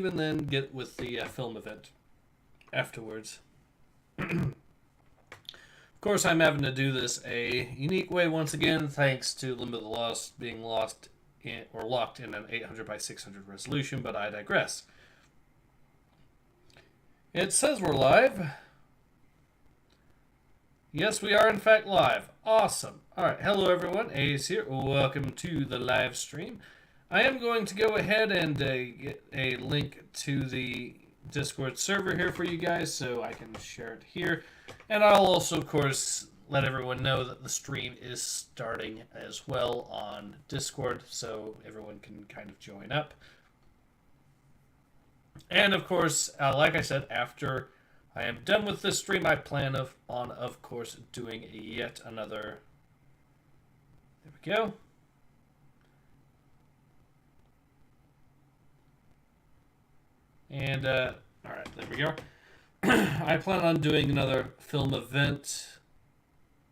and then get with the film event afterwards. Of course, I'm having to do this a unique way once again, thanks to Limbo the Lost being locked in an 800 by 600 resolution, but I digress. It says we're live. Yes, we are in fact live. Awesome. Alright, hello everyone. Ace here. Welcome to the live stream. I am going to go ahead and get a link to the Discord server here for you guys so I can share it here. And I'll also, of course, let everyone know that the stream is starting as well on Discord so everyone can kind of join up. And of course, like I said, after I am done with this stream, I plan on, of course, doing yet another. There we go. And, all right, there we go. I plan on doing another film event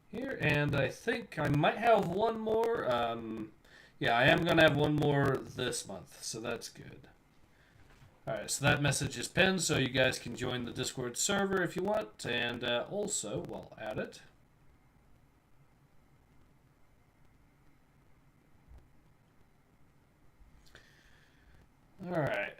here, and I think I might have one more. Yeah, I am going to have one more this month, so that's good. Alright, so that message is pinned, so you guys can join the Discord server if you want, and also, while at it, alright.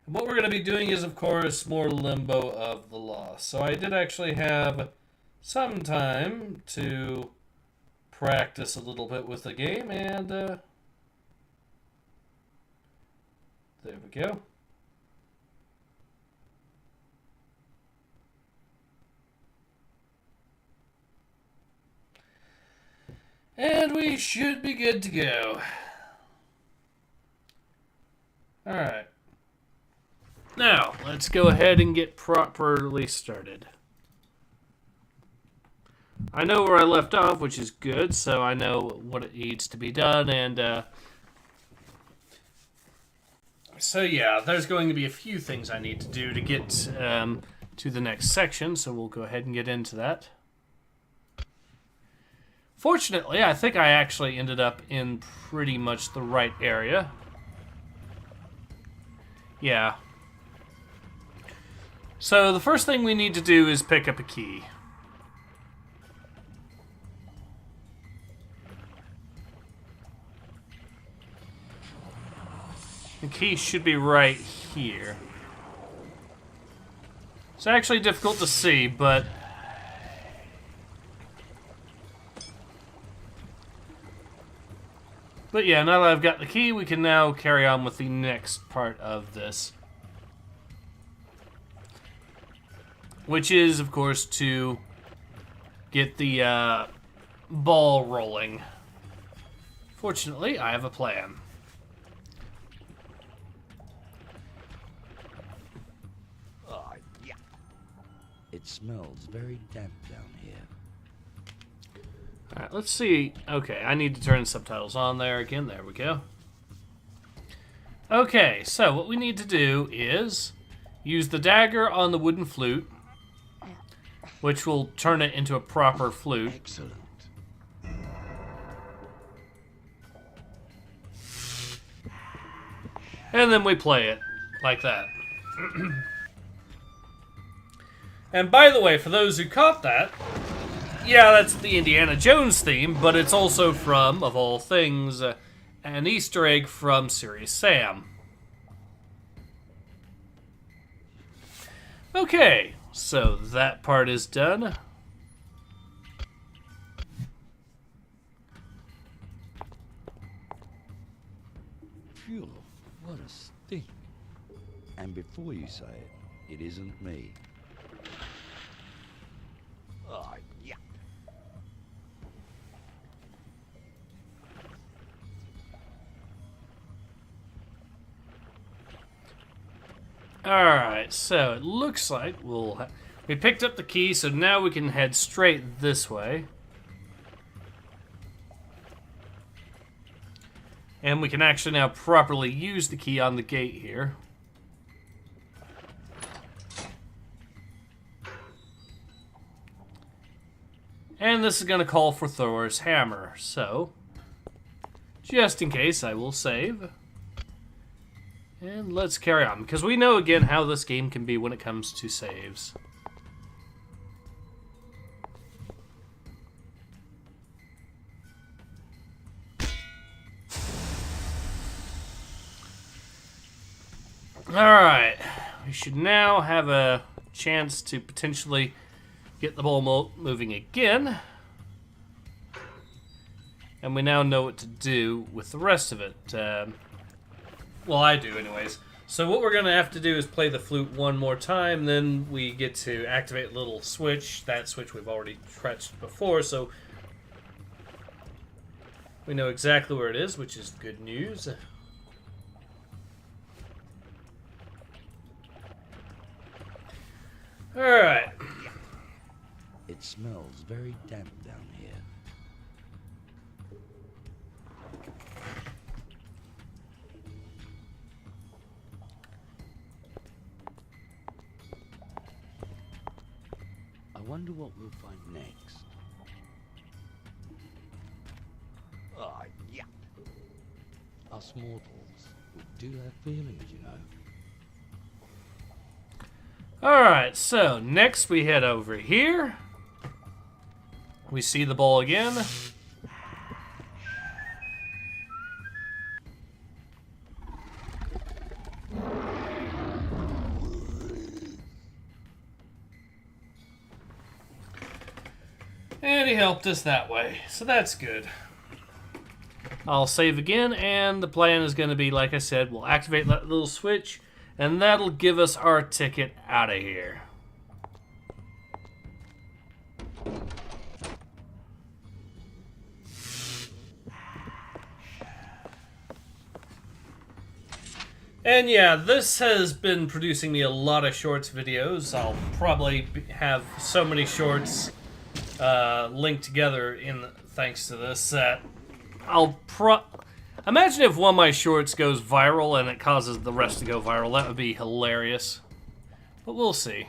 What we're going to be doing is, of course, more Limbo of the Lost. So I did actually have some time to practice a little bit with the game, and there we go. And we should be good to go. Alright. Now, let's go ahead and get properly started. I know where I left off, which is good, so I know what it needs to be done, and so yeah, there's going to be a few things I need to do to get to the next section, so we'll go ahead and get into that. Fortunately, I think I actually ended up in pretty much the right area. Yeah. So the first thing we need to do is pick up a key. The key should be right here. It's actually difficult to see, but yeah, now that I've got the key, we can now carry on with the next part of this. Which is, of course, to get the ball rolling. Fortunately, I have a plan. Oh, yeah. It smells very damp down here. Alright, let's see. Okay, I need to turn subtitles on there again. There we go. Okay, so what we need to do is use the dagger on the wooden flute, which will turn it into a proper flute. Excellent. And then we play it like that. And by the way, for those who caught that, yeah, that's the Indiana Jones theme, but it's also from, of all things, an Easter egg from Serious Sam. Okay, so that part is done. Phew, what a stink. And before you say it, it isn't me. Oh, yeah. Alright, so it looks like we picked up the key, so now we can head straight this way. And we can actually now properly use the key on the gate here. And this is going to call for Thor's hammer. So, just in case, I will save. And let's carry on, because we know again how this game can be when it comes to saves. Alright, we should now have a chance to potentially get the ball moving again. And we now know what to do with the rest of it. Well, I do anyways. So what we're going to have to do is play the flute one more time, then we get to activate a little switch. That switch we've already pressed before, so we know exactly where it is, which is good news. Alright. It smells very damp down here. I wonder what we'll find next. Oh, yeah. Us mortals, we do have feelings, you know. Alright, so next we head over here. We see the ball again. And he helped us that way, so that's good. I'll save again, and the plan is going to be, like I said, we'll activate that little switch, and that'll give us our ticket out of here. And yeah, this has been producing me a lot of shorts videos. I'll probably have so many shorts linked together thanks to this that I'll imagine if one of my shorts goes viral and it causes the rest to go viral. That would be hilarious. But we'll see.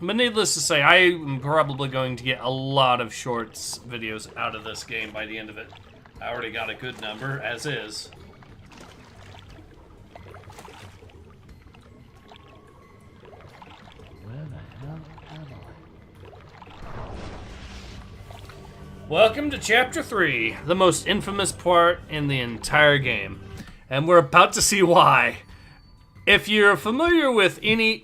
But needless to say, I am probably going to get a lot of shorts videos out of this game by the end of it. I already got a good number, as is. Where the hell am I? Welcome to Chapter 3, the most infamous part in the entire game. And we're about to see why. If you're familiar with gaming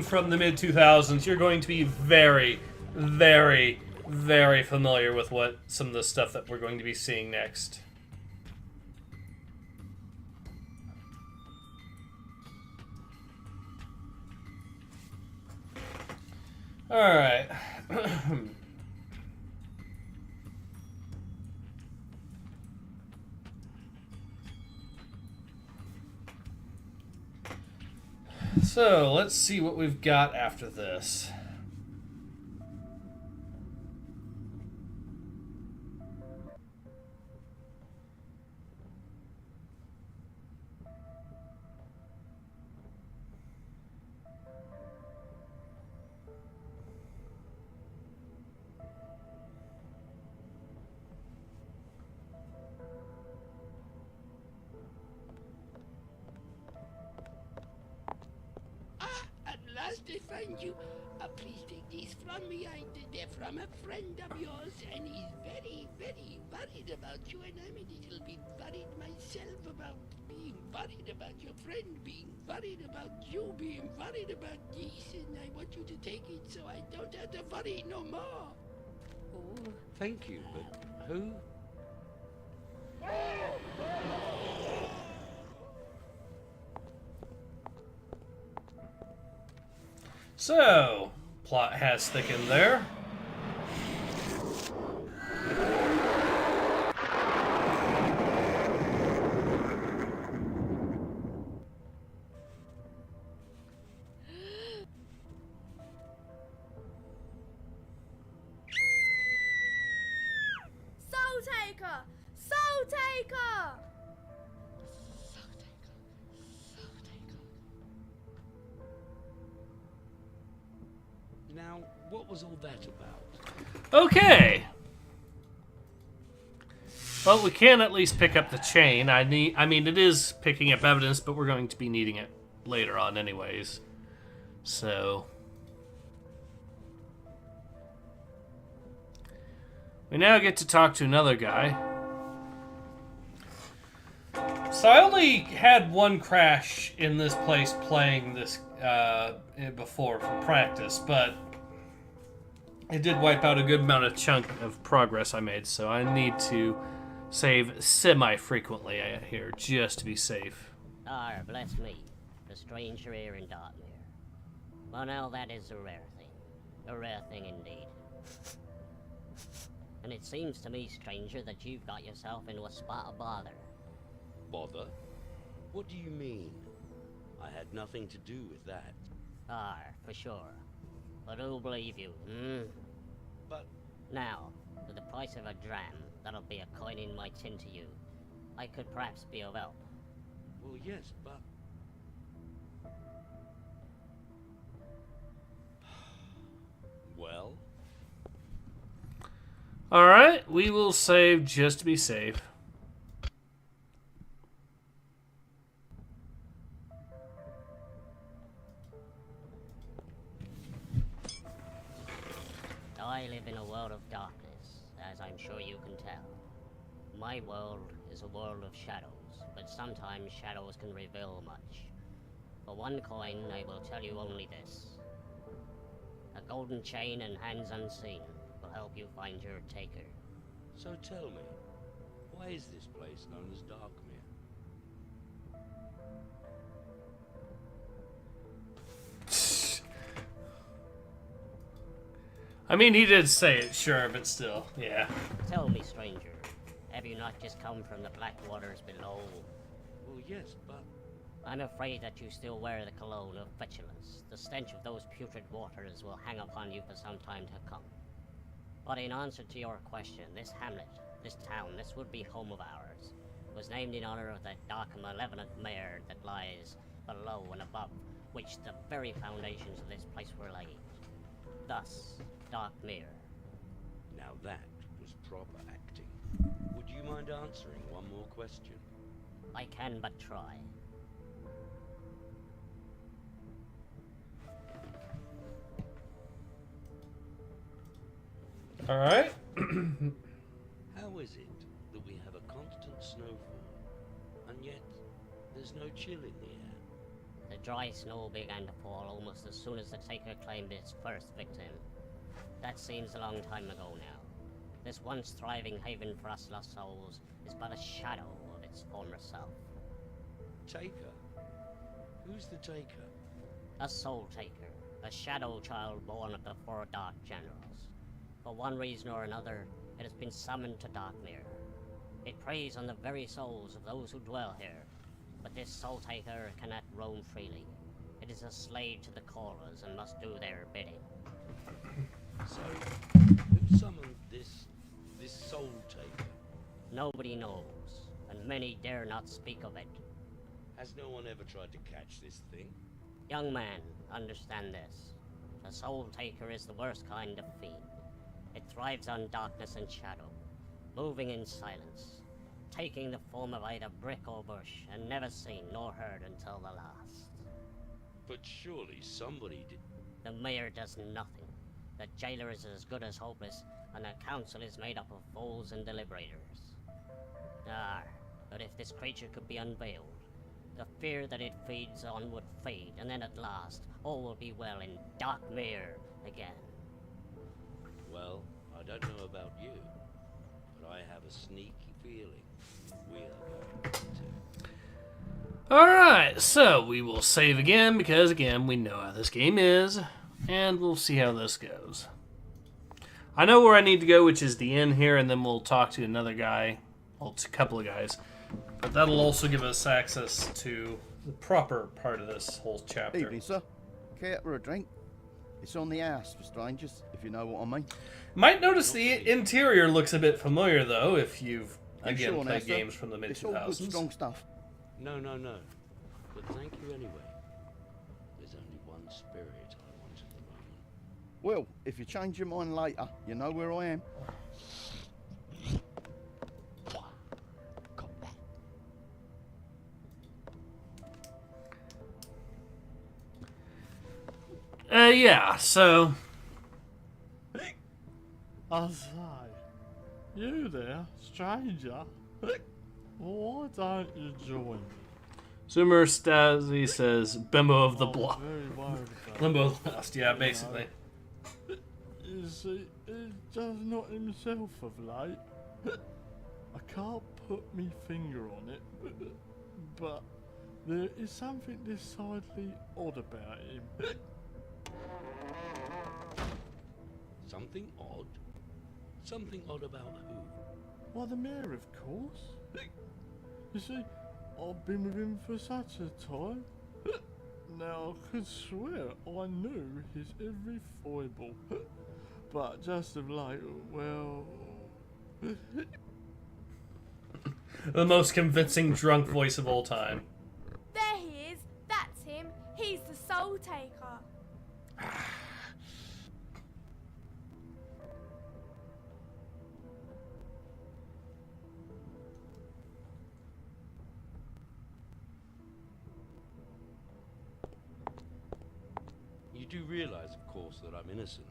from the mid-2000s, you're going to be very, very, very familiar with some of the stuff that we're going to be seeing next. Alright. So, let's see what we've got after this. They find you. Please take these from me. They're from a friend of yours, and he's very, very worried about you, and I'm a little bit worried myself about being worried about your friend, being worried about you, being worried about this, and I want you to take it so I don't have to worry no more. Oh, thank you, but who? So, plot has thickened there. Soul Taker! Soul Taker! Now, What was all that about? Okay. Well, we can at least pick up the chain. I mean, it is picking up evidence, but we're going to be needing it later on anyways. So... we now get to talk to another guy. So I only had one crash in this place playing this before for practice, but it did wipe out a good amount of chunk of progress I made, so I need to save semi-frequently here, just to be safe. Ah, bless me, the stranger here in Dartmere. Well, now that is a rare thing indeed. And it seems to me, stranger, that you've got yourself into a spot of bother. Bother? What do you mean? I had nothing to do with that. Ah, for sure. But who'll believe you, But... now, for the price of a dram, that'll be a coin in my tin to you. I could perhaps be of help. well, yes, but... well... Alright, we will save just to be safe. I live in a world of darkness, as I'm sure you can tell. My world is a world of shadows, but sometimes shadows can reveal much. For one coin, I will tell you only this. A golden chain and hands unseen will help you find your taker. So tell me, why is this place known as Darkmere? I mean, he did say it, sure, but still, yeah. Tell me, stranger, have you not just come from the black waters below? Well, yes, but... I'm afraid that you still wear the cologne of petulance. The stench of those putrid waters will hang upon you for some time to come. But in answer to your question, this hamlet, this town, this would-be home of ours, was named in honor of that dark and malevolent mare that lies below and above, which the very foundations of this place were laid. Thus, Darkmere. now that was proper acting. Would you mind answering one more question? I can but try. Alright. How is it that we have a constant snowfall, and yet there's no chill in the air? The dry snow began to fall almost as soon as the taker claimed its first victim. That seems a long time ago now. This once thriving haven for us lost souls is but a shadow of its former self. Taker? Who's the taker? A soul taker, a shadow child born of the four dark generals. For one reason or another, it has been summoned to Darkmere. It preys on the very souls of those who dwell here, but this soul taker cannot roam freely. It is a slave to the callers and must do their bidding. So, who summoned this soul taker? Nobody knows, and many dare not speak of it. Has no one ever tried to catch this thing? Young man, understand this. The soul taker is the worst kind of fiend. It thrives on darkness and shadow, moving in silence, taking the form of either brick or bush, and never seen nor heard until the last. But surely somebody did... The mayor does nothing. The jailer is as good as hopeless, and the council is made up of fools and deliberators. Ah, but if this creature could be unveiled, the fear that it feeds on would fade, and then at last, all will be well in Darkmere again. Well, I don't know about you, but I have a sneaky feeling we are going to. Alright, so we will save again, because again, we know how this game is, and we'll see how this goes. I know where I need to go, which is the inn here, and then we'll talk to another guy, well, it's a couple of guys. But that'll also give us access to the proper part of this whole chapter. Evening, sir. Care for a drink? It's on the house for strangers, if you know what I mean. Might notice the interior looks a bit familiar, though, if you've, again, sure, played sir? games from the It's all good, mid-2000s. strong stuff. No. But thank you anyway. There's only one spirit I want at the moment. Well, if you change your mind later, you know where I am. Come back. Yeah, so... I say, you there, stranger? Why don't you join me? Zoomer Stasi says, Bimbo of the I'm block. very worried about Limbo of the Lost, yeah, basically. You see, he's just not himself of late. I can't put me finger on it, but there is something decidedly odd about him. Something odd? Something odd about who? Why, the mayor, of course. You see, I've been with him for such a time. Now, I could swear I knew his every foible. But just of late, well... The most convincing drunk voice of all time. There he is. That's him. He's the soul taker. You do realize, of course, that I'm innocent.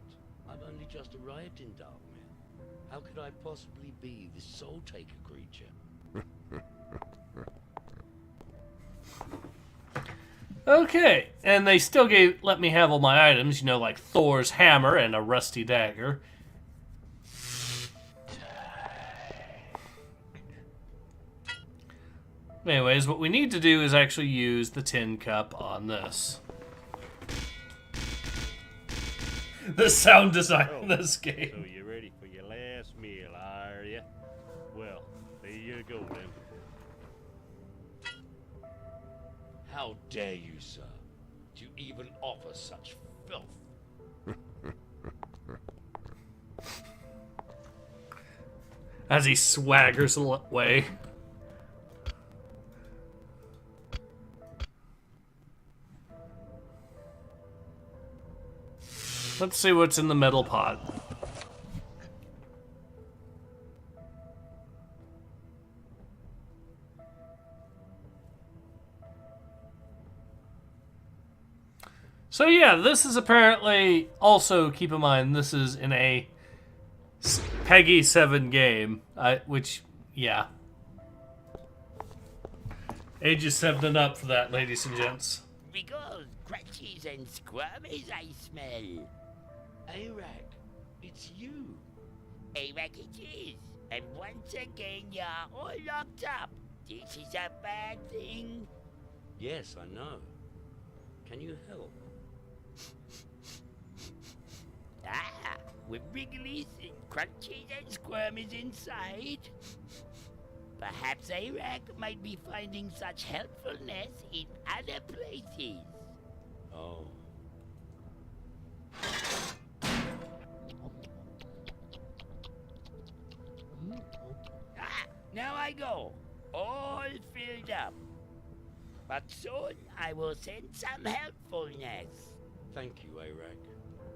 I've only just arrived in Darkmere. How could I possibly be this soul-taker creature? Okay, and they still let me have all my items, you know, like Thor's hammer and a rusty dagger. Anyways, what we need to do is actually use the tin cup on this. The sound design in this game. So you're ready for your last meal, are you? Well, there you go then. How dare you, sir? To even offer such filth? As he swaggers away. Let's see what's in the metal pot. So yeah, this is apparently also, keep in mind, this is in a Peggy 7 game, which, yeah. Ages 7 and up for that, ladies and gents. Because crunchies and squirmies I smell. Arak, it's you. Arak it is. And once again you're all locked up. This is a bad thing. Yes, I know. Can you help? Ah, with wrigglies and crunchies and squirmies inside. Perhaps Arak might be finding such helpfulness in other places. Oh. Ah, now I go, all filled up. But soon I will send some helpfulness. Thank you, Arak.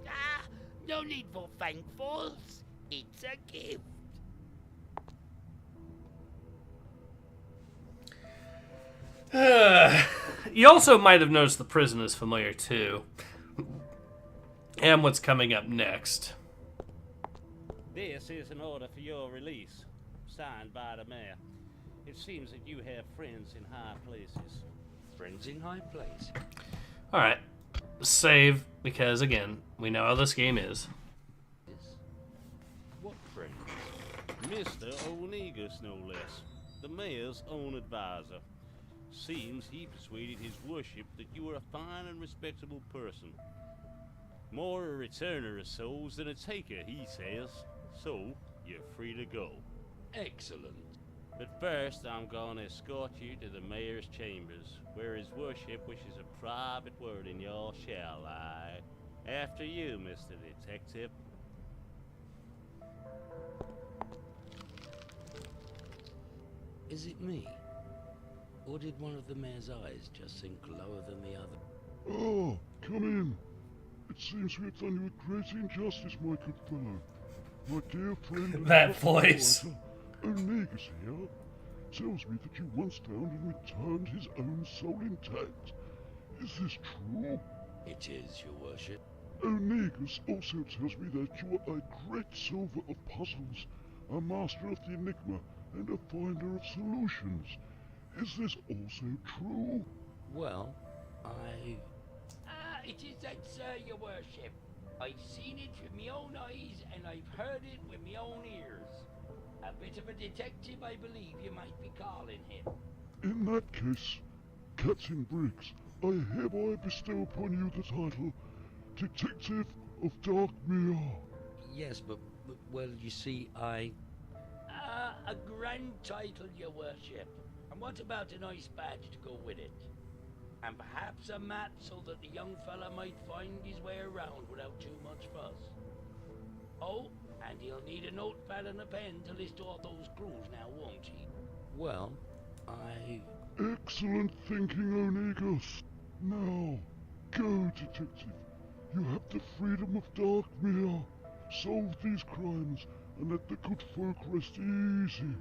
Ah, no need for thankfuls. It's a gift. You also might have noticed the prison is familiar too. And what's coming up next. This is an order for your release, signed by the mayor. It seems that you have friends in high places. Friends in high place. Alright. Save, because again, we know how this game is. What friends? Mr. Onegus, no less. The mayor's own advisor. Seems he persuaded his worship that you were a fine and respectable person. More a returner of souls than a taker, he says. So, you're free to go. Excellent. But first, I'm gonna escort you to the mayor's chambers, where his worship wishes a private word in your shall lie. After you, Mr. Detective. Is it me? Or did one of the mayor's eyes just sink lower than the other? Oh, come in. It seems we have done you a great injustice, my good fellow. My dear friend and That voice. Onegas here tells me that you once found and returned his own soul intact. Is this true? It is, your worship. Onegas also tells me that you are a great solver of puzzles, a master of the enigma, and a finder of solutions. Is this also true? Well, It is that, sir, your worship. I've seen it with my own eyes, and I've heard it with my own ears. A bit of a detective, I believe you might be calling him. In that case, Captain Briggs, I hereby bestow upon you the title Detective of Darkmere. yes, but well, you see, A grand title, your worship. And what about a nice badge to go with it? And perhaps a map so that the young fella might find his way around without too much fuss. Oh, and he'll need a notepad and a pen to list all those clues now, won't he? well, Excellent thinking, Onegas. Now, go, detective. You have the freedom of Darkmere. Solve these crimes and let the good folk rest easy.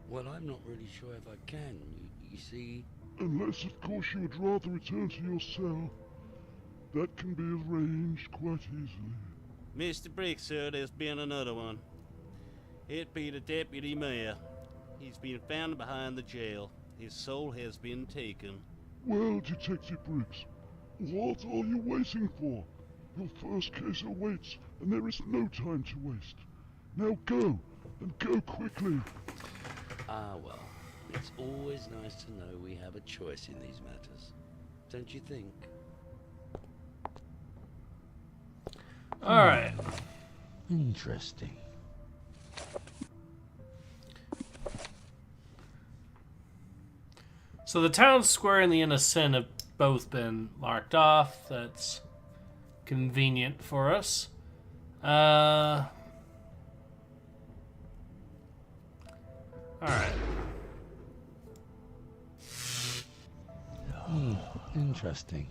well, I'm not really sure if I can. You see, Unless, of course, you would rather return to your cell. That can be arranged quite easily. Mr. Briggs, sir, there's been another one. It be the deputy mayor. He's been found behind the jail. His soul has been taken. Well, Detective Briggs, what are you waiting for? Your first case awaits, and there is no time to waste. Now go, and go quickly. well, it's always nice to know we have a choice in these matters. Don't you think? Alright. Interesting. So the town square and the Innocent have both been marked off. That's convenient for us. Alright. Interesting.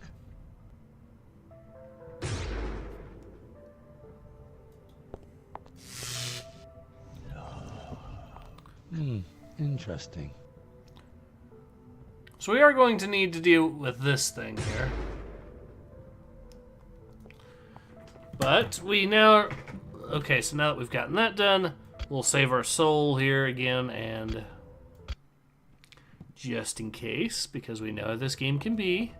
Interesting. So we are going to need to deal with this thing here. But we now... Okay, so now that we've gotten that done, we'll save our soul here again, and... just in case, because we know how this game can be.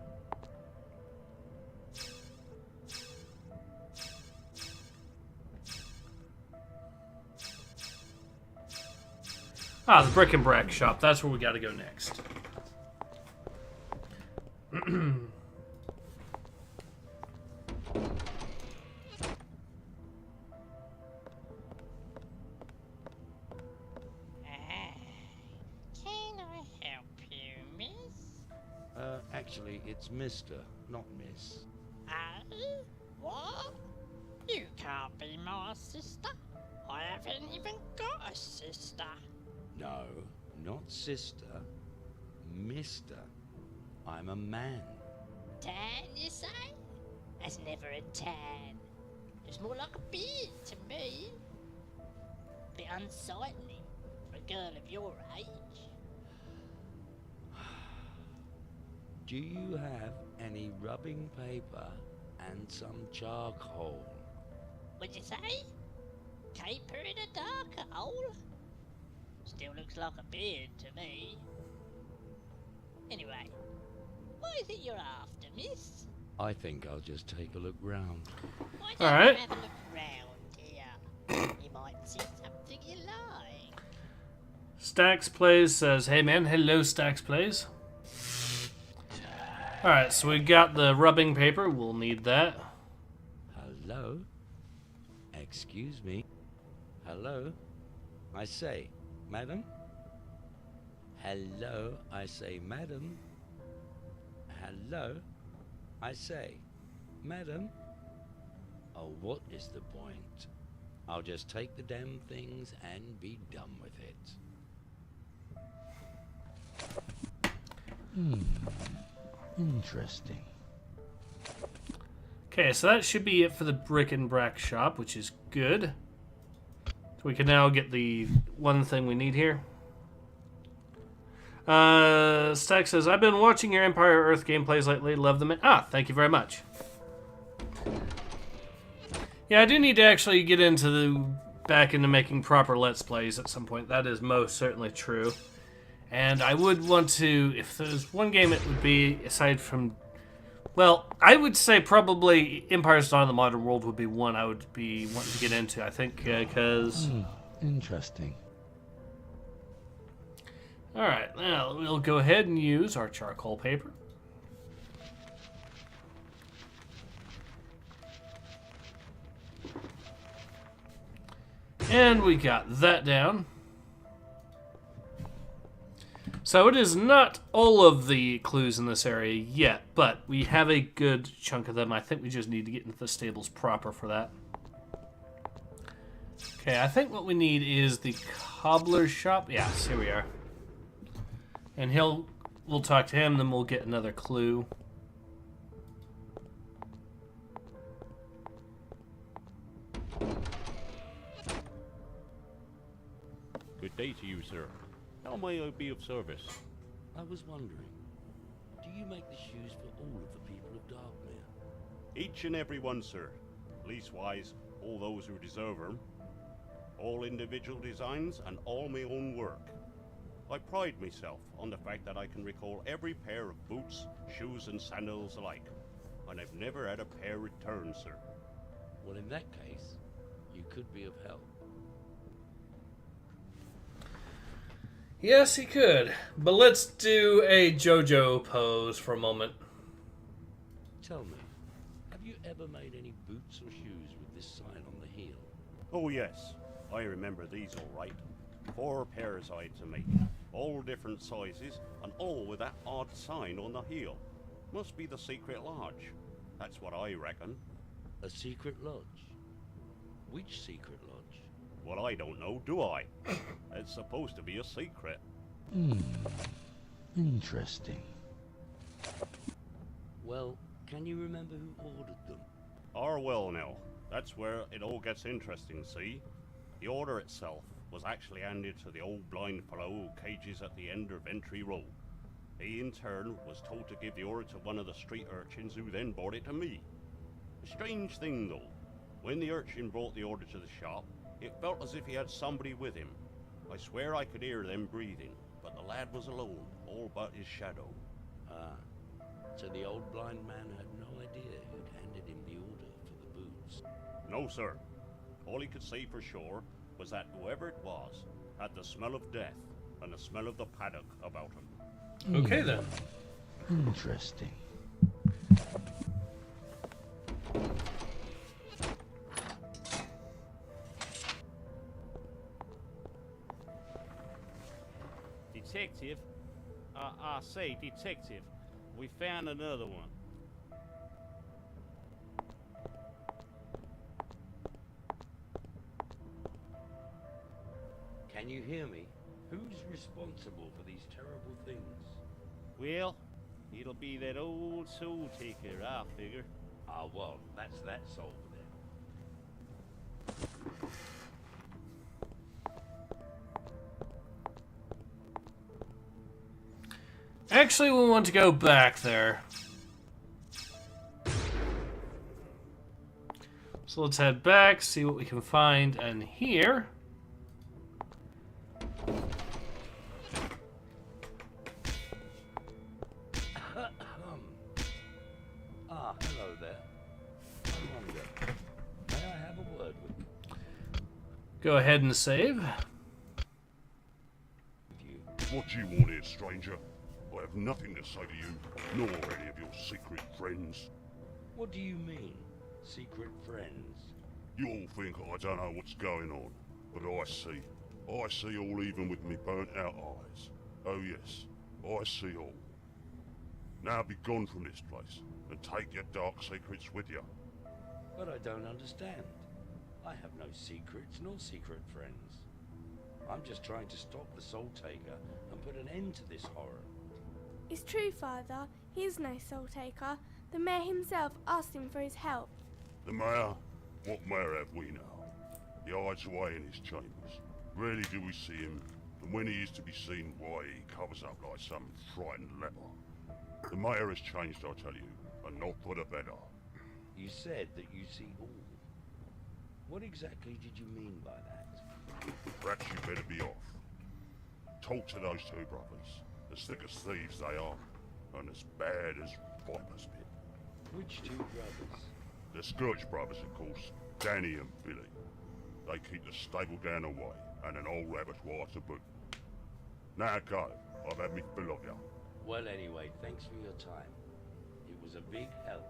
Ah, the Brick and Brack shop. That's where we gotta go next. Can I help you, miss? Actually, it's Mr., not Miss. What? You can't be my sister. I haven't even got a sister. No, not sister. Mister. I'm a man. Tan, you say? That's never a tan. It's more like a beard to me. Bit unsightly for a girl of your age. Do you have any rubbing paper and some charcoal? What'd you say? Caper in a dark hole? Still looks like a beard to me. Anyway, what is it you're after, miss? I think I'll just take a look round. Why don't Alright. you have a look round here? You might see something you like. Stacks Plays says, hey man, hello Stacks Plays. Alright, so we got the rubbing paper, we'll need that. Hello? Excuse me? Hello? I say, madam? Hello? I say, madam? Hello? I say, madam? Oh, what is the point? I'll just take the damn things and be done with it. Interesting. Okay, so that should be it for the brick and brack shop, which is good. So we can now get the one thing we need here. Stack says, I've been watching your Empire Earth gameplays lately. Love them. Thank you very much. Yeah, I do need to actually get back into making proper Let's Plays at some point. That is most certainly true. And I would want to, if there's one game it would be, aside from, well, I would say probably Empire's Dawn of the Modern World would be one I would be wanting to get into, I think, because... Interesting. Alright, now we'll go ahead and use our charcoal paper. And we got that down. So it is not all of the clues in this area yet, but we have a good chunk of them. I think we just need to get into the stables proper for that. Okay, I think what we need is the cobbler's shop. Yes, here we are. And we'll talk to him, then we'll get another clue. Good day to you, sir. How may I be of service? I was wondering, do you make the shoes for all of the people of Darkmere? Each and every one, sir. Leastwise, all those who deserve them. All individual designs and all my own work. I pride myself on the fact that I can recall every pair of boots, shoes and sandals alike. And I've never had a pair returned, sir. Well, in that case, you could be of help. Yes, he could. But let's do a JoJo pose for a moment. Tell me, have you ever made any boots or shoes with this sign on the heel? Oh yes, I remember these all right. 4 pairs I had to make, all different sizes, and all with that odd sign on the heel. Must be the secret lodge. That's what I reckon. A secret lodge? Which secret lodge? Well, I don't know, do I? It's supposed to be a secret. Interesting. Well, can you remember who ordered them? Well now, that's where it all gets interesting, see? The order itself was actually handed to the old blind fellow who cages at the end of Entry Row. He, in turn, was told to give the order to one of the street urchins who then brought it to me. A strange thing, though. When the urchin brought the order to the shop, it felt as if he had somebody with him. I swear I could hear them breathing, but the lad was alone, all but his shadow. So the old blind man had no idea who'd handed him the order for the boots? No, sir. All he could say for sure was that whoever it was had the smell of death and the smell of the paddock about him. Okay, then. Interesting. Detective? I say, detective, we found another one. Can you hear me? Who's responsible for these terrible things? Well, it'll be that old soul taker, I figure. Well, that's that soul then. Actually, we want to go back there. So let's head back, see what we can find, and here... Hello there. I wonder, may I have a word with you? Go ahead and save. What do you want here, stranger? I have nothing to say to you, nor any of your secret friends. What do you mean, secret friends? You all think I don't know what's going on, but I see. I see all even with me burnt out eyes. Oh yes, I see all. Now be gone from this place, and take your dark secrets with you. But I don't understand. I have no secrets nor secret friends. I'm just trying to stop the Soul Taker and put an end to this horror. It's true, Father. He is no soul taker. The mayor himself asked him for his help. The mayor? What mayor have we now? He hides away in his chambers. Rarely do we see him, and when he is to be seen, why, he covers up like some frightened leper. The mayor has changed, I tell you, and not for the better. You said that you see all. What exactly did you mean by that? Perhaps you better be off. Talk to those two brothers. As thick as thieves they are, and as bad as vipers pit. Which two brothers? The Scourge brothers, of course, Danny and Billy. They keep the stable down away, and an old abattoir to boot. Now go, I've had me fill of you. Well, anyway, thanks for your time. It was a big help.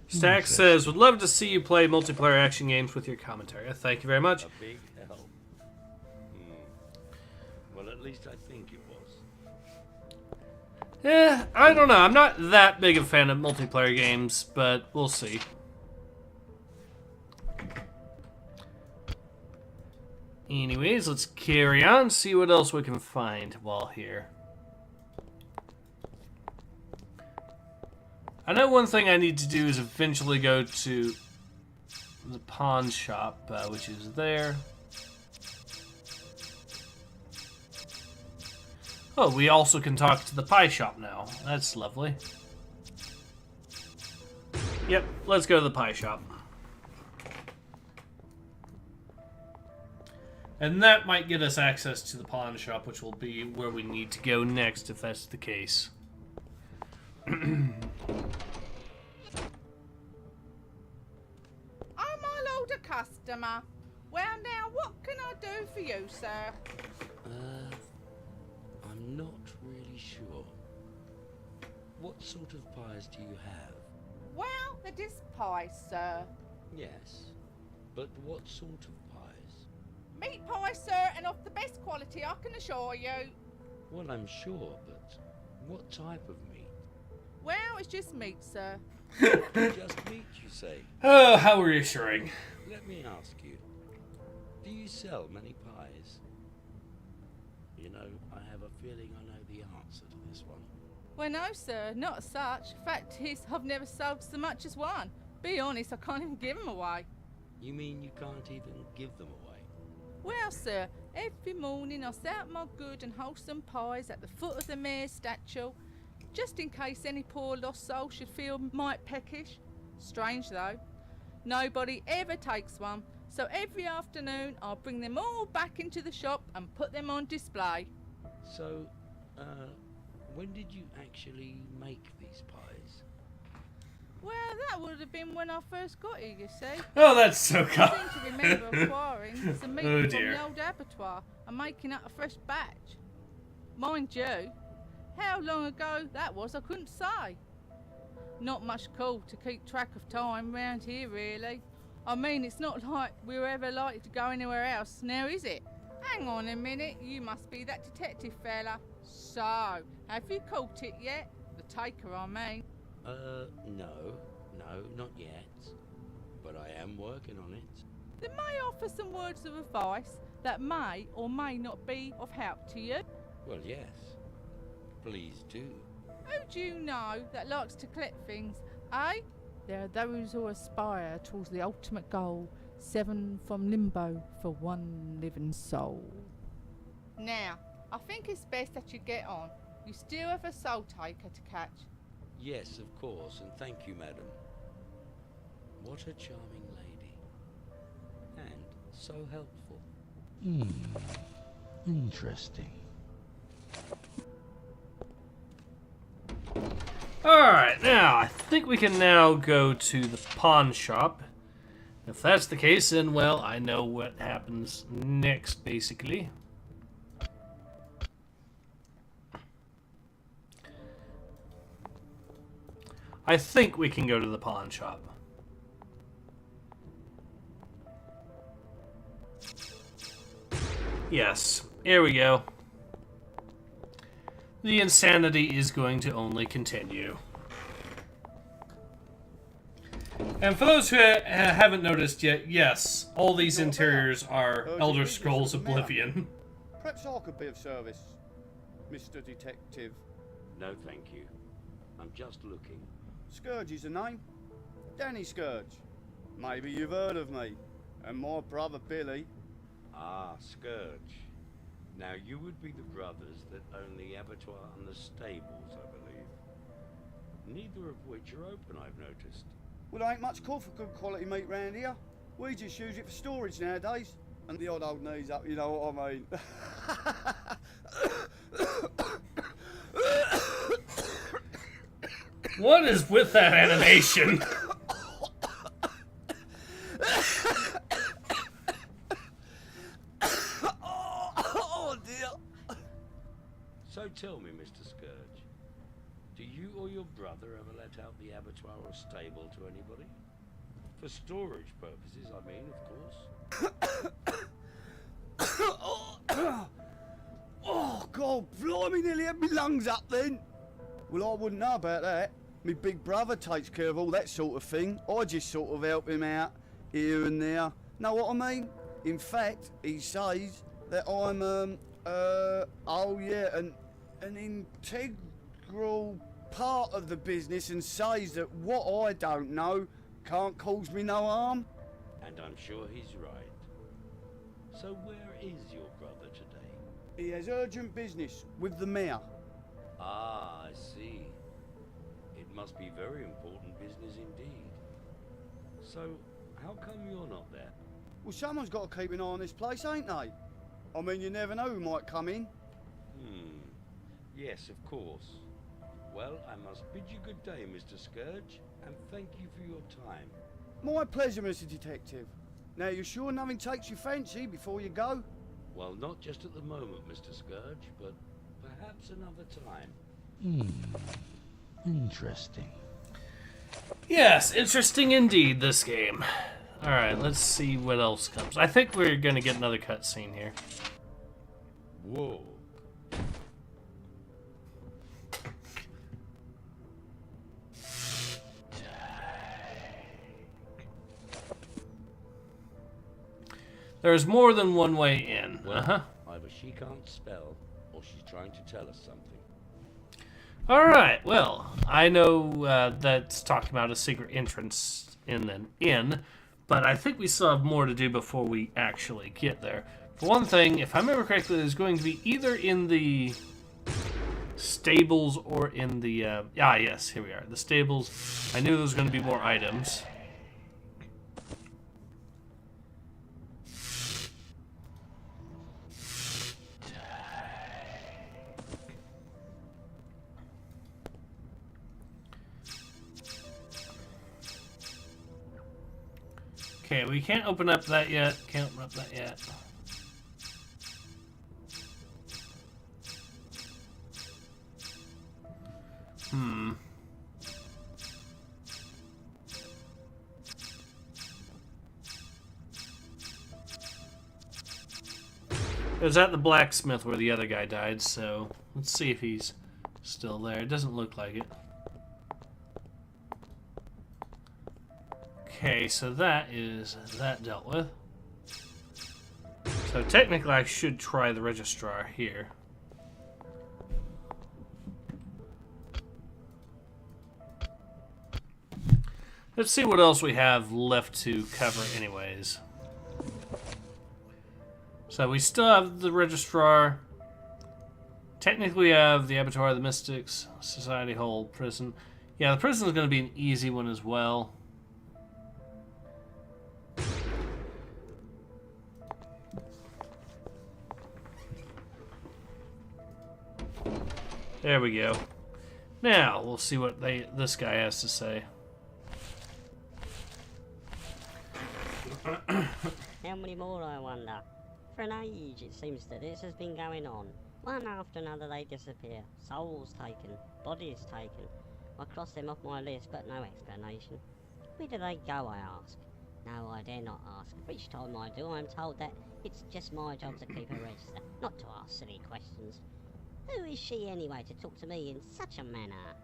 Stack says, would love to see you play multiplayer action games with your commentary. Thank you very much. A big help. Well, at least I think it was. I don't know. I'm not that big a fan of multiplayer games, but we'll see. Anyways, let's carry on, see what else we can find while here. I know one thing I need to do is eventually go to the pawn shop, which is there. Oh, we also can talk to the pie shop now. That's lovely. Yep, let's go to the pie shop. And that might get us access to the pawn shop, which will be where we need to go next if that's the case. Oh, my lord, a customer. Well, now, what can I do for you, sir? I'm not really sure. What sort of pies do you have? Well, it is pie, sir. Yes, but what sort of pies? Meat pie, sir, and of the best quality, I can assure you. Well, I'm sure, but what type of meat? Well, it's just meat, sir. Just meat, you say? Oh, how reassuring. Let me ask you, do you sell many pies? You know, I have a feeling I know the answer to this one. Well, no, sir, not as such. Fact is, I've never sold so much as one. Be honest, I can't even give them away. You mean you can't even give them away? Well, sir, every morning I set out my good and wholesome pies at the foot of the mayor's statue, just in case any poor lost soul should feel mite peckish. Strange, though. Nobody ever takes one, so every afternoon I'll bring them all back into the shop and put them on display. So, when did you actually make these pies? Well, that would have been when I first got here, you see. Oh, that's so cool. I seem to remember acquiring some meat Oh, from dear. the old abattoir and making up a fresh batch. Mind you, how long ago that was I couldn't say. Not much call to keep track of time round here, really. I mean, it's not like we're ever likely to go anywhere else, now is it? Hang on a minute, you must be that detective fella. So, have you caught it yet? The taker, I mean. No, not yet. But I am working on it. Then may I offer some words of advice that may or may not be of help to you? Well, yes. Please do. Who do you know that likes to collect things, eh? There are those who aspire towards the ultimate goal, 7 from Limbo for 1 living soul. Now, I think it's best that you get on. You still have a soul taker to catch. Yes, of course, and thank you, madam. What a charming lady. And so helpful. Interesting. Alright, now, I think we can now go to the pawn shop. If that's the case, then, well, I know what happens next, basically. I think we can go to the pawn shop. Yes, here we go. The insanity is going to only continue. And for those who haven't noticed yet, yes, all these interiors are Elder Scrolls Oblivion. Perhaps I could be of service, Mr. Detective. No, thank you. I'm just looking. Scourge is the name. Danny Scourge. Maybe you've heard of me. And my brother Billy. Ah, Scourge. Now you would be the brothers that own the abattoir and the stables, I believe. Neither of which are open, I've noticed. Well, there ain't much call for good quality meat round here. We just use it for storage nowadays. And the odd old knees up, you know what I mean. What is with that animation? Oh dear. So tell me, Mr. Scourge, do you or your brother ever let out the abattoir or stable to anybody? For storage purposes, I mean, of course. Oh, God, blimey, nearly had me lungs up then. Well, I wouldn't know about that. My big brother takes care of all that sort of thing. I just sort of help him out here and there. Know what I mean? In fact, he says that I'm, oh yeah, an integral part of the business, and says that what I don't know can't cause me no harm. And I'm sure he's right. So where is your brother today? He has urgent business with the mayor. Ah, I see. It must be very important business indeed. So, how come you're not there? Well, someone's got to keep an eye on this place, ain't they? I mean, you never know who might come in. Yes, of course. Well, I must bid you good day, Mr. Scourge, and thank you for your time. My pleasure, Mr. Detective. Now, you sure nothing takes your fancy before you go? Well, not just at the moment, Mr. Scourge, but perhaps another time. Interesting. Yes, interesting indeed, this game. Alright, let's see what else comes. I think we're going to get another cutscene here. Whoa. There's more than one way in. Well, either she can't spell, or she's trying to tell us something. Alright, well, I know that's talking about a secret entrance in an inn, but I think we still have more to do before we actually get there. For one thing, if I remember correctly, there's going to be either in the stables or in the... yes, here we are. The stables. I knew there was going to be more items. Okay, we can't open up that yet. Can't open up that yet. It was at the blacksmith where the other guy died, so let's see if he's still there. It doesn't look like it. Okay, so that is that dealt with. So technically I should try the registrar here. Let's see what else we have left to cover anyways. So we still have the registrar. Technically we have the abattoir, the mystics, society hall, prison. Yeah, the prison is going to be an easy one as well. There we go. Now, we'll see what this guy has to say. How many more, I wonder? For an age, it seems that this has been going on. One after another they disappear. Souls taken, bodies taken. I cross them off my list, but no explanation. Where do they go, I ask? No, I dare not ask. Each time I do, I'm told that it's just my job to keep a register, not to ask silly questions. Who is she anyway to talk to me in such a manner?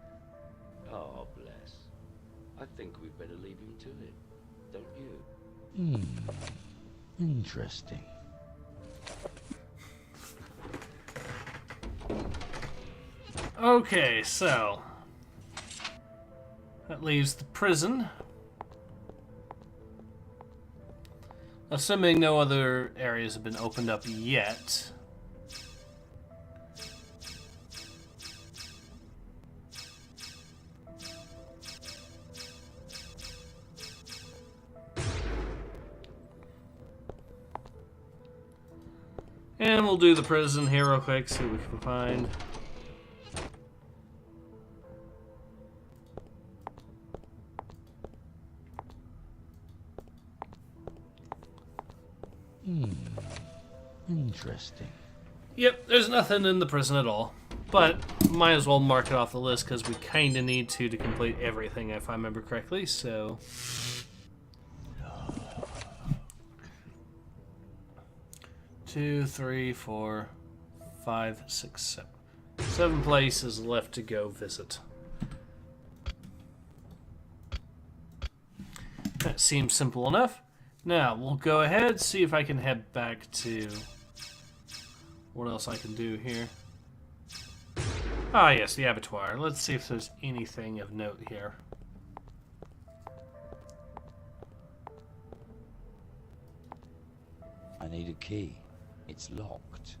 Oh, bless. I think we'd better leave him to it, don't you? Okay, so that leaves the prison. Assuming no other areas have been opened up yet. And we'll do the prison here real quick, see what we can find. Interesting. Yep, there's nothing in the prison at all. But might as well mark it off the list because we kind of need to complete everything if I remember correctly, so... 2, 3, 4, 5, 6, 7. 7 places left to go visit. That seems simple enough. Now, we'll go ahead, see if I can head back to... What else I can do here? Ah, yes, the abattoir. Let's see if there's anything of note here. I need a key. It's locked.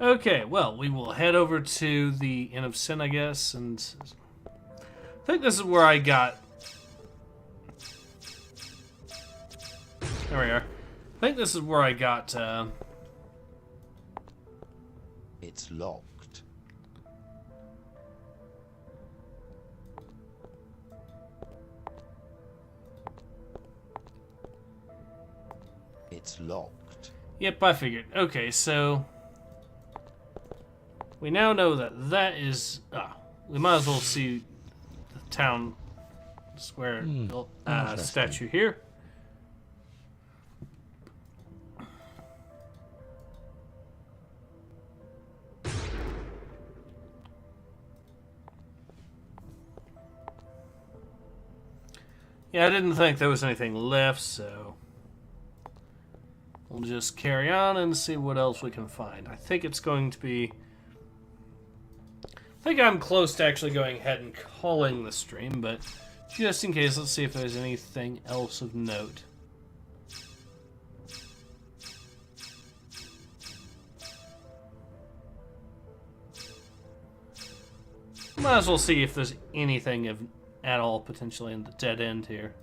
Okay, well, we will head over to the Inn of Sin, I guess, and I think this is where I got... There we are. I think this is where I got, It's locked. It's locked. Yep, I figured. Okay, so... We now know that that is... we might as well see the town square statue here. Yeah, I didn't think there was anything left, so... We'll just carry on and see what else we can find. I think it's going to be... I think I'm close to actually going ahead and calling the stream, but just in case, let's see if there's anything else of note. Might as well see if there's anything of at all potentially in the dead end here.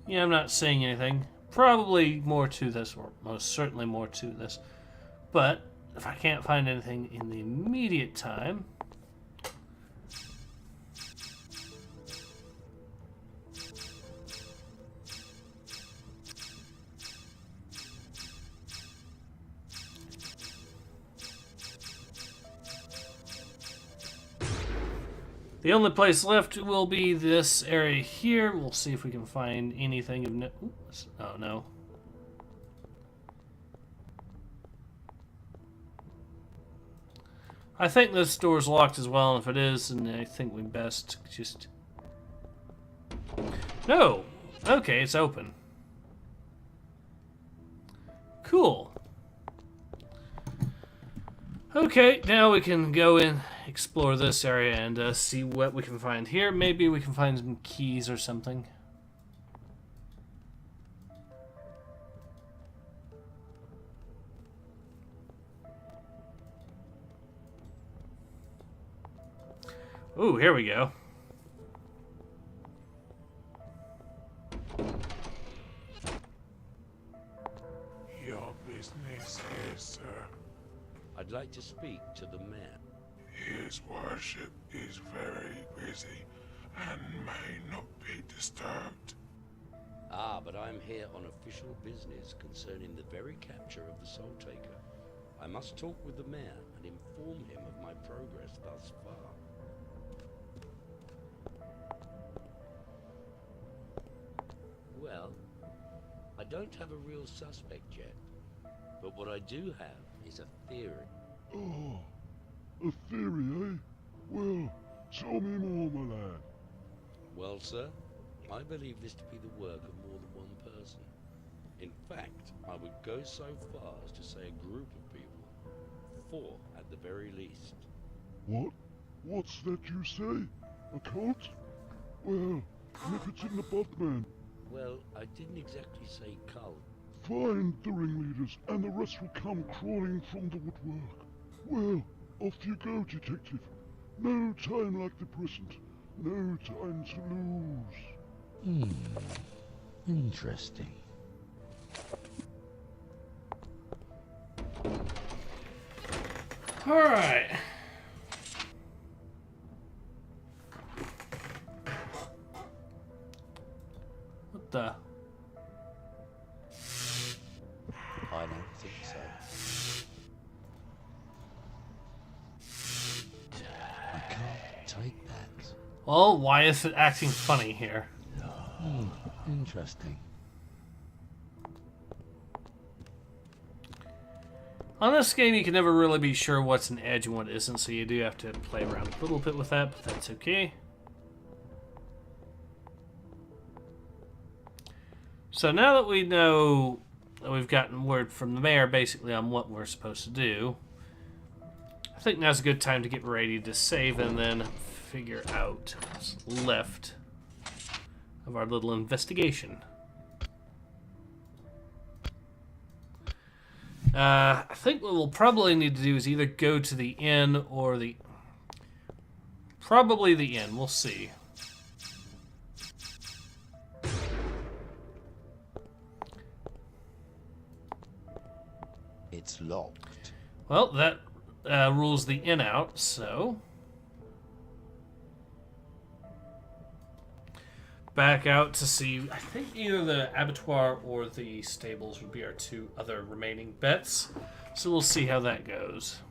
Yeah, I'm not seeing anything. Probably more to this, or most certainly more to this. But if I can't find anything in the immediate time... The only place left will be this area here. We'll see if we can find anything of no... Oops. Oh, no. I think this door's locked as well, and if it is, then I think we best just... No! Okay, it's open. Cool. Okay, now we can go in, explore this area, and see what we can find here. Maybe we can find some keys or something. Ooh, here we go. Your business here, sir. I'd like to speak to the mayor. His worship is very busy and may not be disturbed. Ah, but I'm here on official business concerning the very capture of the Soul Taker. I must talk with the mayor and inform him of my progress thus far. Well, I don't have a real suspect yet, but what I do have is a theory. Oh, a theory, eh? Well, tell me more, my lad. Well, sir, I believe this to be the work of more than one person. In fact, I would go so far as to say a group of people. 4 at the very least. What? What's that you say? A cult? Well, nip it in the bud, man. Well, I didn't exactly say cult. Find the ringleaders, and the rest will come crawling from the woodwork. Well, off you go, detective. No time like the present. No time to lose. Interesting. All right. What the? I don't think so. I can't take that. Well, why is it acting funny here? Interesting. On this game, you can never really be sure what's an edge and what isn't, so you do have to play around a little bit with that, but that's okay. So now that we know that we've gotten word from the mayor basically on what we're supposed to do, I think now's a good time to get ready to save and then figure out what's left of our little investigation. I think what we'll probably need to do is either go to the inn or the... Probably the inn. We'll see. It's locked. Well, that rules the inn out, so... Back out to see, I think either the abattoir or the stables would be our 2 other remaining bets. So we'll see how that goes.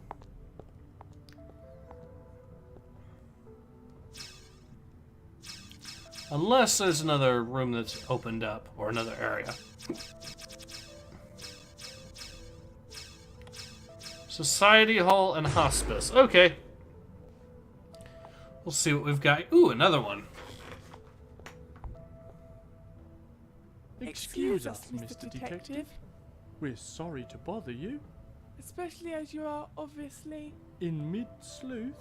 Unless there's another room that's opened up, or another area. Society Hall and Hospice. Okay. We'll see what we've got. Ooh, another one. Excuse us, Mr. Detective. We're sorry to bother you. Especially as you are obviously... In mid-sleuth,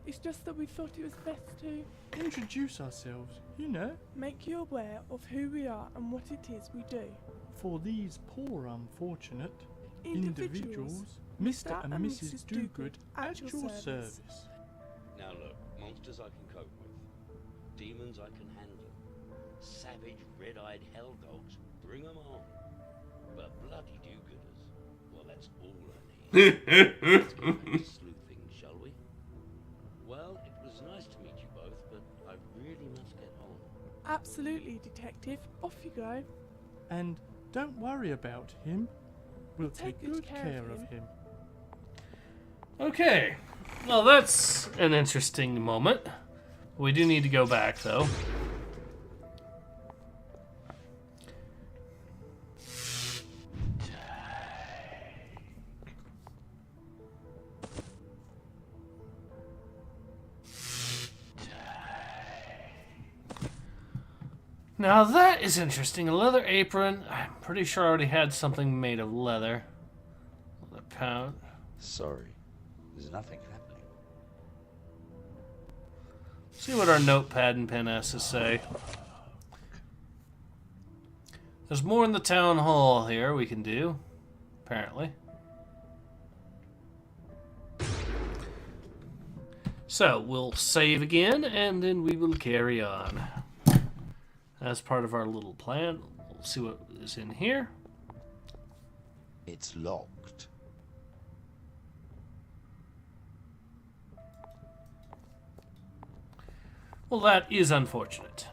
It's just that we thought it was best to introduce ourselves, you know, make you aware of who we are and what it is we do. for these poor unfortunate individuals, Mr. and Mrs. Dogood at your service. Now look, monsters I can cope with. Demons I can handle. Savage, red-eyed hell dogs, bring 'em on. But bloody do-gooders, well, that's all I need. Let's get back to sleuthing, shall we? Well, it was nice to meet you both, but I really must get on. Absolutely, Detective. Off you go. And don't worry about him. We'll take good care of him. Okay. Well, that's an interesting moment. We do need to go back, though. Now that is interesting. A leather apron. I'm pretty sure I already had something made of leather. Leather pound. Sorry, there's nothing happening. See what our notepad and pen has to say. There's more in the town hall here we can do, apparently. So we'll save again, and then we will carry on. As part of our little plan, we'll see what is in here. It's locked. Well, that is unfortunate.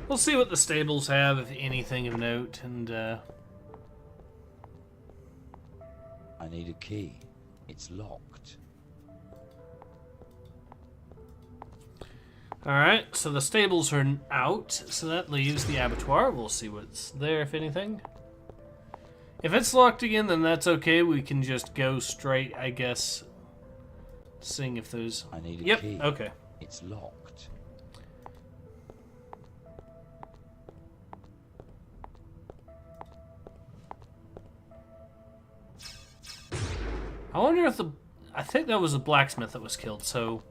We'll see what the stables have, if anything of note, and I need a key. It's locked. Alright, so the stables are out, so that leaves the abattoir. We'll see what's there, if anything. If it's locked again, then that's okay. We can just go straight, I guess, seeing if those... I need a yep, key. okay. It's locked. I wonder if the... I think that was the blacksmith that was killed, so...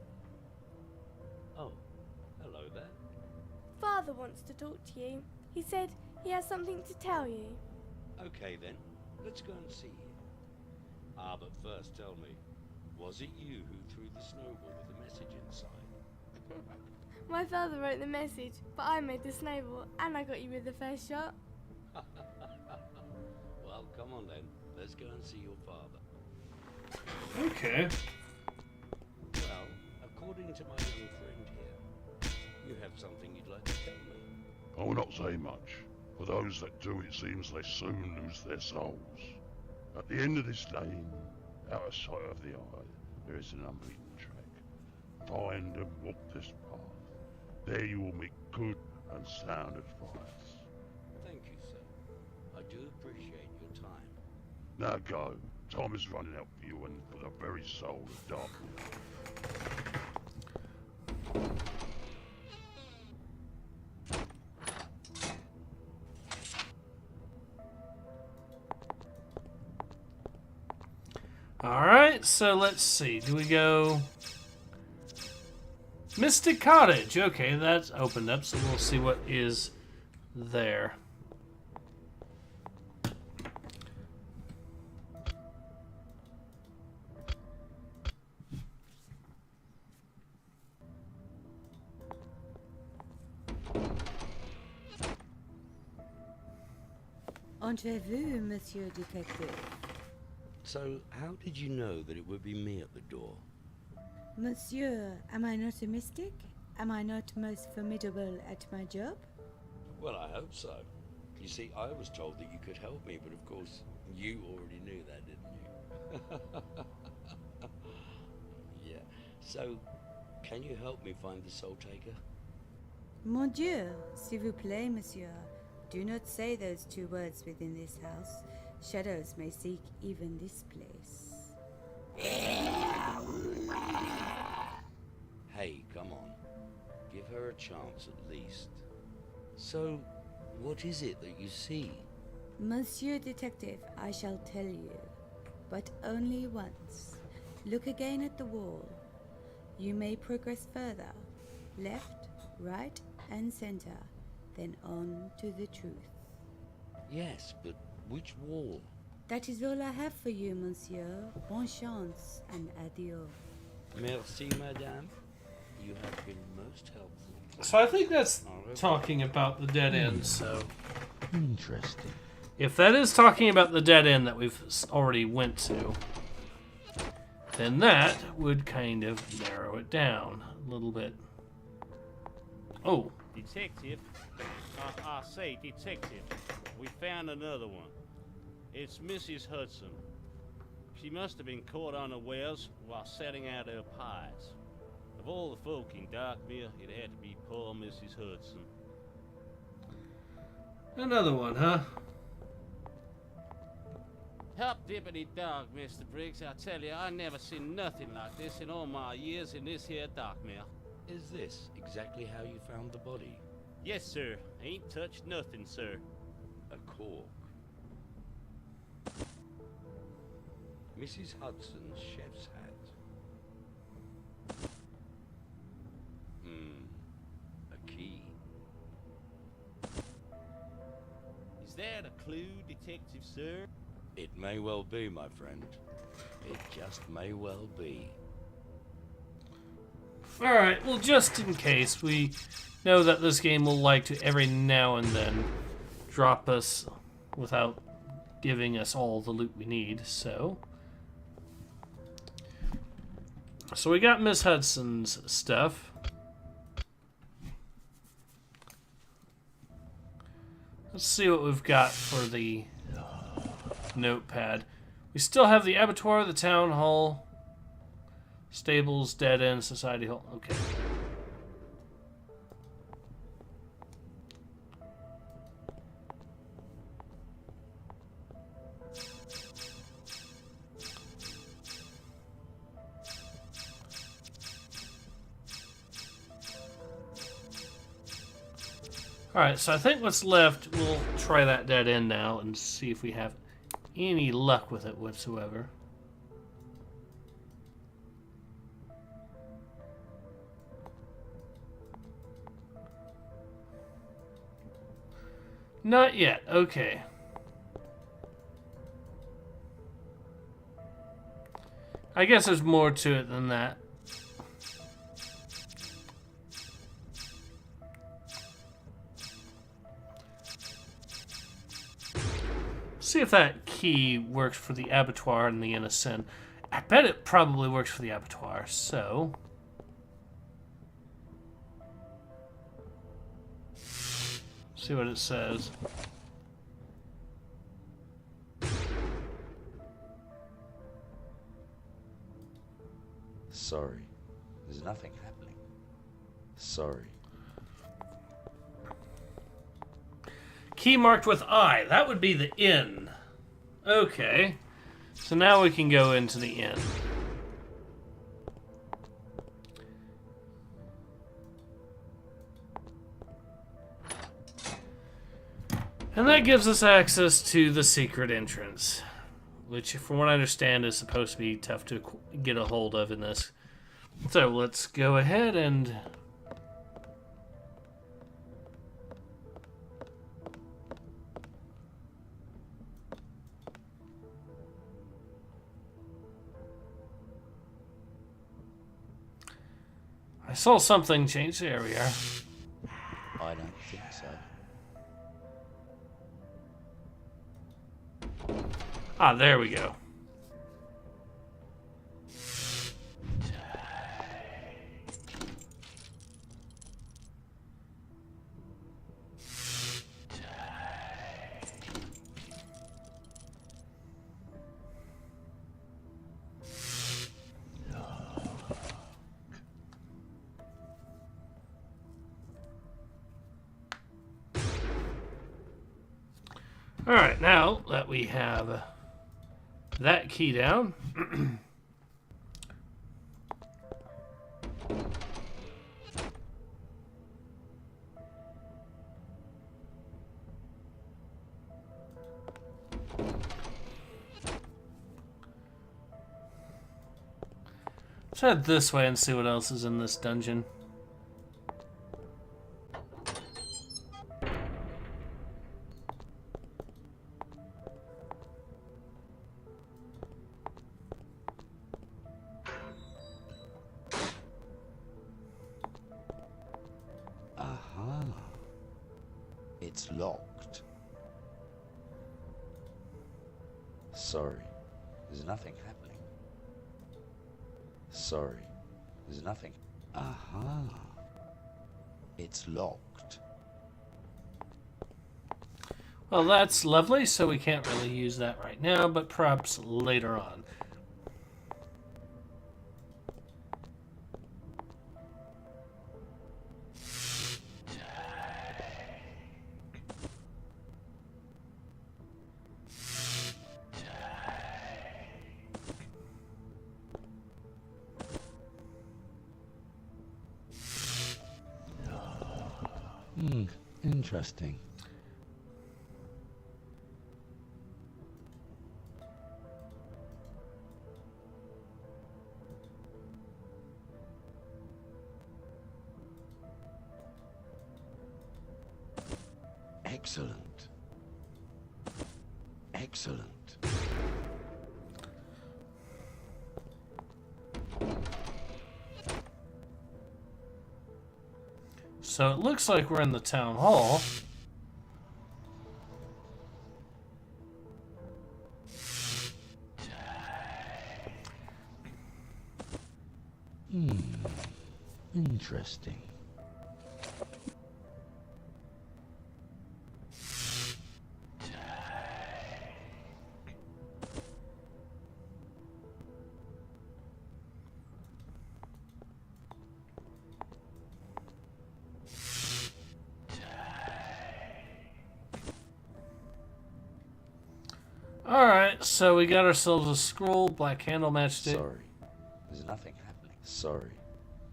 Oh, hello there. Father wants to talk to you. He said he has something to tell you. Okay then, let's go and see him. Ah, but first tell me, was it you who threw the snowball with the message inside? My father wrote the message, but I made the snowball and I got you with the first shot. Well, come on then, let's go and see your father. Okay. Well, according to my young friend here, you have something you'd like to tell me. I will not say much. For those that do, it seems they soon lose their souls. At the end of this lane, out of sight of the eye, there is an unbeaten track. Find and walk this path. There you will meet good and sound advice. Thank you, sir. I do appreciate your time. Now go. Time is running out for you and for the very soul of darkness. Alright, so let's see. Do we go... Mystic Cottage. Okay, that's opened up, so we'll see what is there. Entrez-vous, Monsieur Detective? So, how did you know that it would be me at the door? Monsieur, am I not a mystic? Am I not most formidable at my job? Well, I hope so. You see, I was told that you could help me, but of course, you already knew that, didn't you? Yeah. So, can you help me find the Soul Taker? Mon Dieu, s'il vous plaît, monsieur. Do not say those two words within this house. Shadows may seek even this place. Hey, come on. Give her a chance at least. So, what is it that you see? Monsieur Detective, I shall tell you, but only once. Look again at the wall. You may progress further. Left, right, and center. Then on to the truth. Yes, but which wall? That is all I have for you, monsieur. Bonne chance and adieu. Merci, madame. You have been most helpful. So I think that's talking about the dead end, so... Interesting. If that is talking about the dead end that we've already went to, then that would kind of narrow it down a little bit. Oh. Detective. I say, detective. We found another one. It's Mrs. Hudson. She must have been caught unawares while setting out her pies. Of all the folk in Darkmere, it had to be poor Mrs. Hudson. Another one, huh? Hop dippity dog, Mr. Briggs. I tell you, I never seen nothing like this in all my years in this here Darkmere. Is this exactly how you found the body? Yes, sir. Ain't touched nothing, sir. A cork. Mrs. Hudson's chef's hat. A key. Is that a clue, detective, sir? It may well be, my friend. It just may well be. Alright, well, just in case, we know that this game will like to every now and then drop us without giving us all the loot we need, so... So we got Miss Hudson's stuff. Let's see what we've got for the notepad. We still have the abattoir, the town hall, stables, dead end, society hall. Okay. Alright, so I think what's left, we'll try that dead end now and see if we have any luck with it whatsoever. Not yet, okay. I guess there's more to it than that. See if that key works for the abattoir and the innocent. I bet it probably works for the abattoir, so... see what it says. Sorry. There's nothing happening. Sorry. Key marked with I. That would be the inn. Okay. So now we can go into the inn. And that gives us access to the secret entrance, which, from what I understand, is supposed to be tough to get a hold of in this. So let's go ahead and... I saw something change. There we are. I don't think so. Ah, there we go. Alright, now that we have that key down, let's head this way and see what else is in this dungeon. It's locked. Sorry. There's nothing happening. Sorry. There's nothing. Aha. It's locked. Well, that's lovely, so we can't really use that right now, but perhaps later on. Interesting. Excellent. Excellent. So it looks like we're in the town hall. Interesting. Alright, so we got ourselves a scroll, black candle matchstick. Sorry. There's nothing happening. Sorry.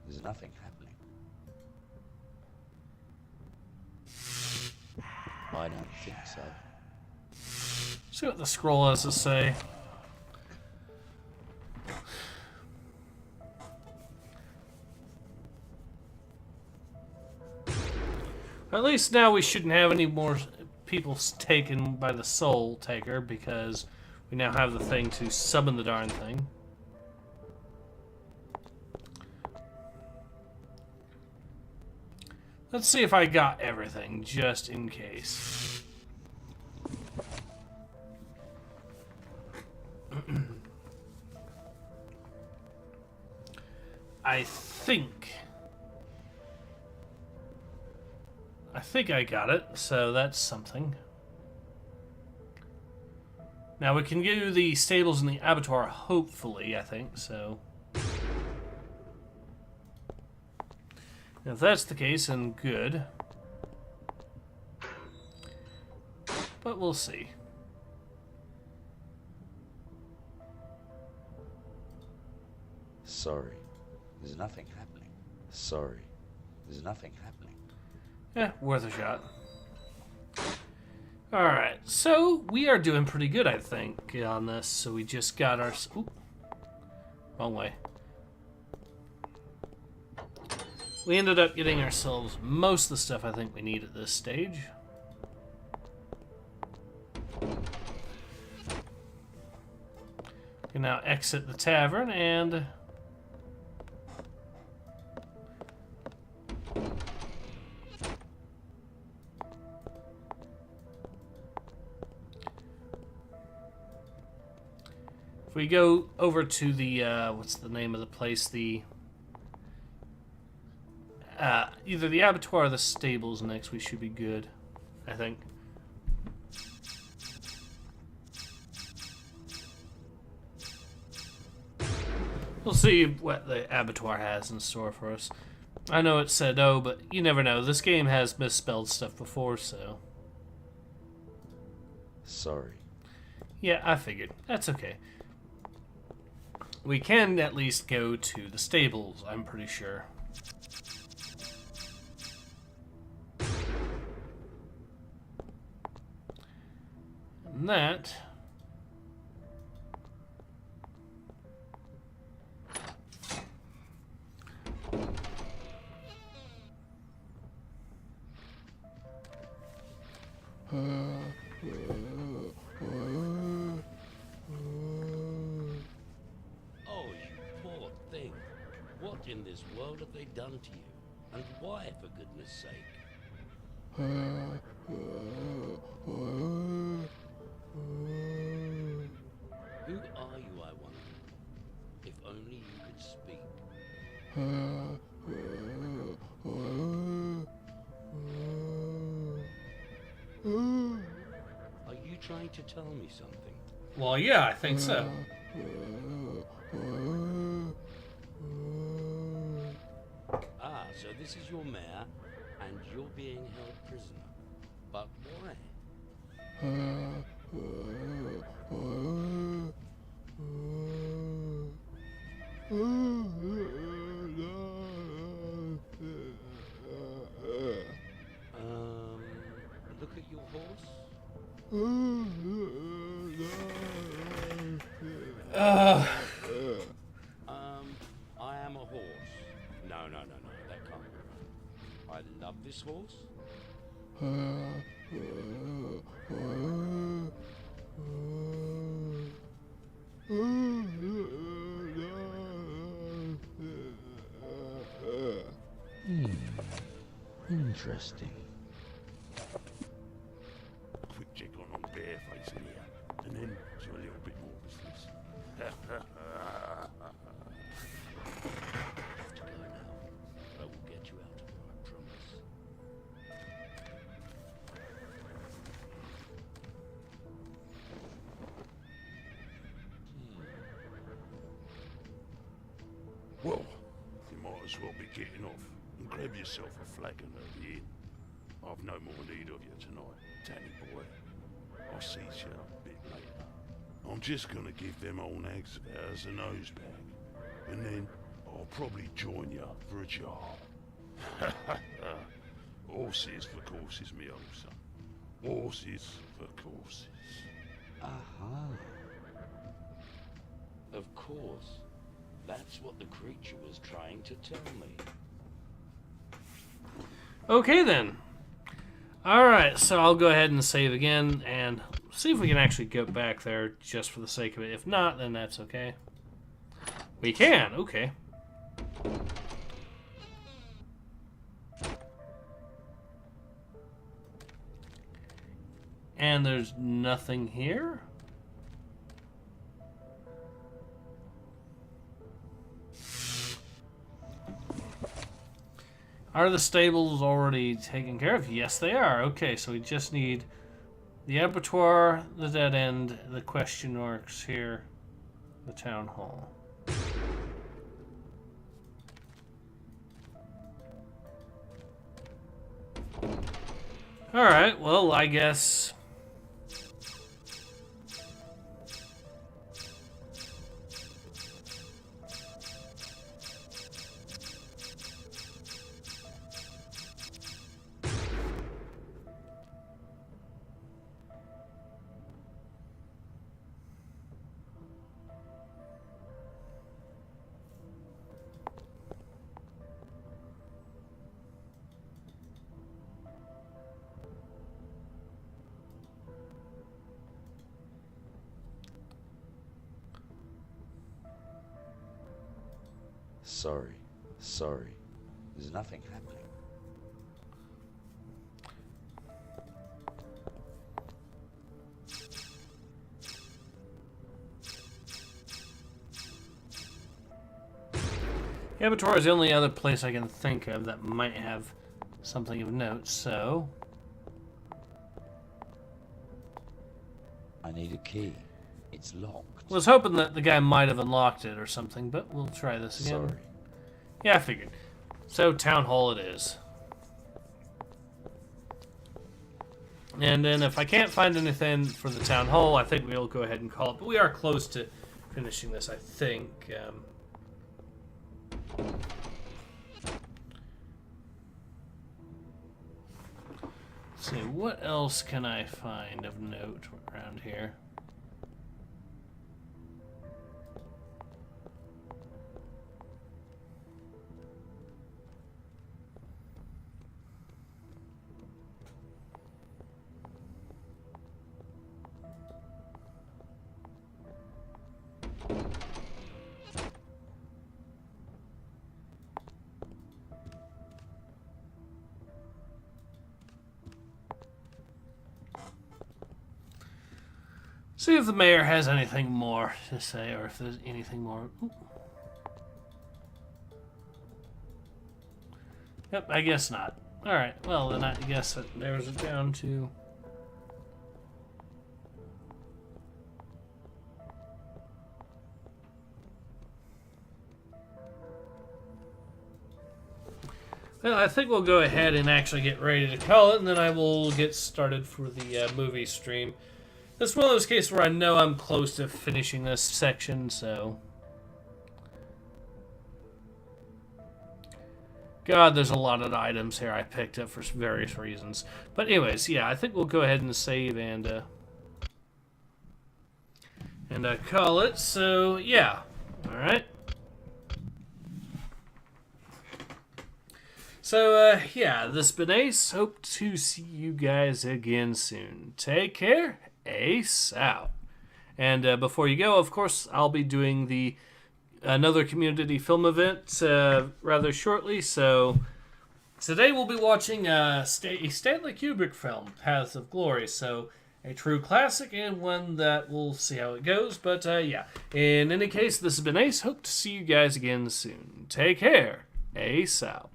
There's nothing happening. I don't think so. See what the scroll has to say. At least now we shouldn't have any more people taken by the Soul Taker, because we now have the thing to summon the darn thing. Let's see if I got everything, just in case. I think I got it, so that's something. Now we can do the stables and the abattoir, hopefully, I think, so. If that's the case, then good. But we'll see. Sorry, there's nothing happening. Sorry, there's nothing happening. Yeah, worth a shot. Alright, so we are doing pretty good, I think, on this. So we just got our... Ooh, wrong way. We ended up getting ourselves most of the stuff I think we need at this stage. We can now exit the tavern and... If we go over to the, what's the name of the place? The, either the abattoir or the stables next, we should be good, I think. We'll see what the abattoir has in store for us. I know it said O, but you never know. This game has misspelled stuff before, so... Sorry. Yeah, I figured. That's okay. We can at least go to the stables, I'm pretty sure. And that... What in this world have they done to you? And why, for goodness sake? Who are you, I wonder? If only you could speak. Are you trying to tell me something? Well, yeah, I think so. Ah, so this is your mare, and you're being held prisoner. But why? Look at your horse. I am a horse. No, that can't be right. I love this horse. Interesting. Quick check on Bareface in here, and then do a little bit more business. I will get you out of here, I promise. Well, you might as well be getting off and grab yourself a flagon of the inn. I've no more need of you tonight, Danny boy. I'll see you a bit later. I'm just gonna give them old nags of ours a nose bag, and then I'll probably join you for a jar. Horses for courses, me old son. Horses for courses. Aha. Of course. That's what the creature was trying to tell me. Okay then. Alright, so I'll go ahead and save again and see if we can actually go back there just for the sake of it. If not, then that's okay. We can, okay. And there's nothing here. Are the stables already taken care of? Yes, they are. Okay, so we just need the abattoir, the dead end, the question marks here, the town hall. Alright, well, I guess... Sorry. There's nothing happening. The abattoir is the only other place I can think of that might have something of note, so... I need a key. It's locked. Was hoping that the guy might have unlocked it or something, but we'll try this again. Sorry. Yeah, I figured. So, town hall it is. And then if I can't find anything for the town hall, I think we'll go ahead and call it. But we are close to finishing this, I think. Let's see, what else can I find of note around here? See if the mayor has anything more to say, or if there's anything more. Ooh. Yep, I guess not. Alright, well then I guess that there's it down to... Well, I think we'll go ahead and actually get ready to call it, and then I will get started for the movie stream. This is one of those cases where I know I'm close to finishing this section, so... God, there's a lot of items here I picked up for various reasons. But anyways, yeah, I think we'll go ahead and save and call it. So, yeah. Alright. So, yeah, this has been Ace. Hope to see you guys again soon. Take care. Ace out. And before you go, of course, I'll be doing another community film event rather shortly. So today we'll be watching a Stanley Kubrick film, Paths of Glory. So a true classic and one that we'll see how it goes. But yeah, in any case, this has been Ace. Hope to see you guys again soon. Take care. Ace out.